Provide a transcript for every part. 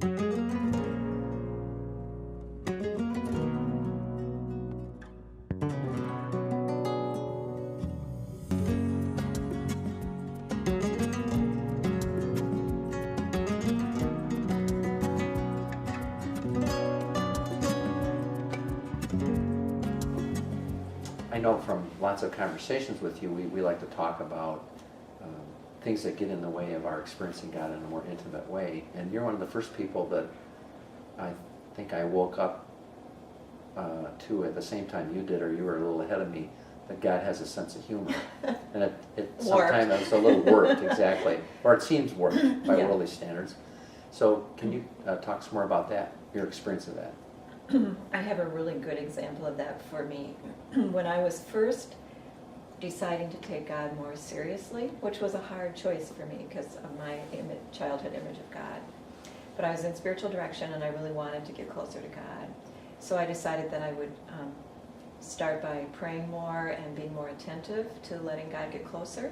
I know from lots of conversations with you, we like to talk about things that get in the way of our experiencing God in a more intimate way. And you're one of the first people that I think I woke up to at the same time you did, or you were a little ahead of me, that God has a sense of humor. And it sometimes it's a little warped, exactly. Or it seems warped by worldly standards. So can you talk some more about that, your experience of that? I have a really good example of that for me. When I was first deciding to take God more seriously, which was a hard choice for me because of my childhood image of God. But I was in spiritual direction and I really wanted to get closer to God. So I decided that I would start by praying more and being more attentive to letting God get closer.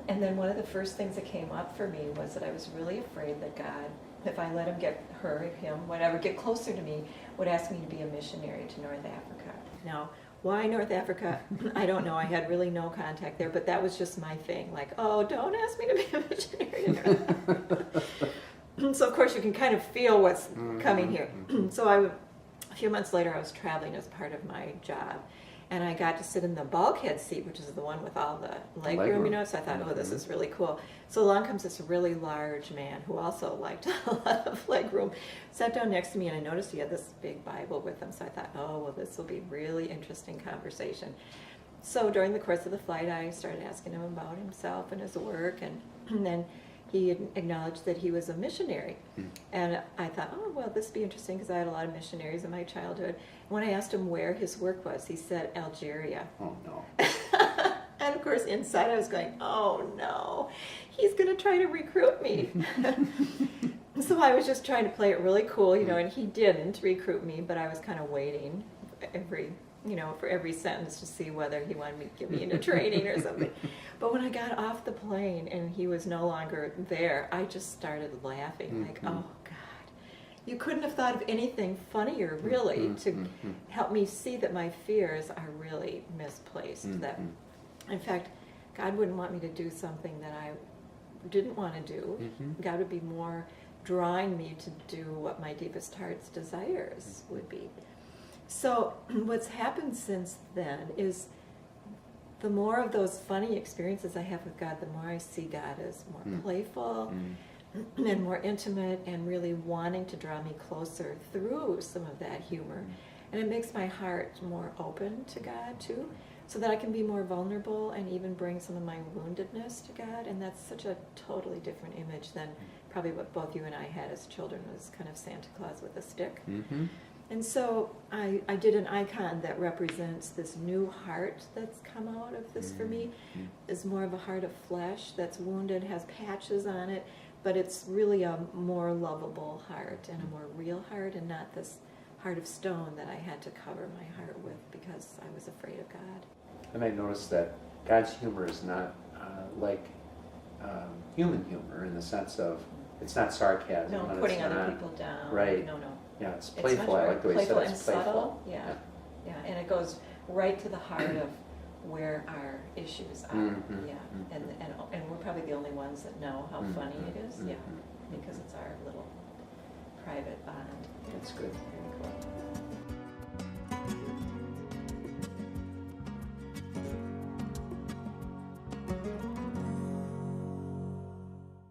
And then one of the first things that came up for me was that I was really afraid that God, if I let him get closer to me, would ask me to be a missionary to North Africa. Now, why North Africa? I don't know. I had really no contact there, but that was just my thing. Like, oh, don't ask me to be a missionary to North Africa. So, of course, you can kind of feel what's coming here. So a few months later, I was traveling as part of my job. And I got to sit in the bulkhead seat, which is the one with all the leg room, you know, so I thought, oh, this is really cool. So along comes this really large man who also liked a lot of leg room, sat down next to me, and I noticed he had this big Bible with him, so I thought, oh, well, this will be really interesting conversation. So during the course of the flight, I started asking him about himself and his work, and then he acknowledged that he was a missionary. And I thought, oh, well, this would be interesting because I had a lot of missionaries in my childhood. When I asked him where his work was, he said Algeria. Oh, no. And of course, inside I was going, oh, no, he's going to try to recruit me. So I was just trying to play it really cool, you know, and he didn't recruit me, but I was kind of waiting for every sentence to see whether he wanted me to get me into training or something. But when I got off the plane and he was no longer there, I just started laughing, like, oh, God. You couldn't have thought of anything funnier, really, to help me see that my fears are really misplaced. That, in fact, God wouldn't want me to do something that I didn't want to do. God would be more drawing me to do what my deepest heart's desires would be. So what's happened since then is the more of those funny experiences I have with God, the more I see God as more playful and more intimate and really wanting to draw me closer through some of that humor. And it makes my heart more open to God too, so that I can be more vulnerable and even bring some of my woundedness to God. And that's such a totally different image than probably what both you and I had as children, was kind of Santa Claus with a stick. And so I did an icon that represents this new heart that's come out of this for me. Is more of a heart of flesh that's wounded, has patches on it, but it's really a more lovable heart and a more real heart, and not this heart of stone that I had to cover my heart with because I was afraid of God. And I noticed that God's humor is not like human humor in the sense of it's not sarcasm. No, and putting it's other not, people down. Right. No. Yeah, it's playful. I like the way you said playful it's and playful. subtle. Yeah, and it goes right to the heart of where our issues are. And we're probably the only ones that know how funny it is. Because it's our little private bond. That's good. Very cool.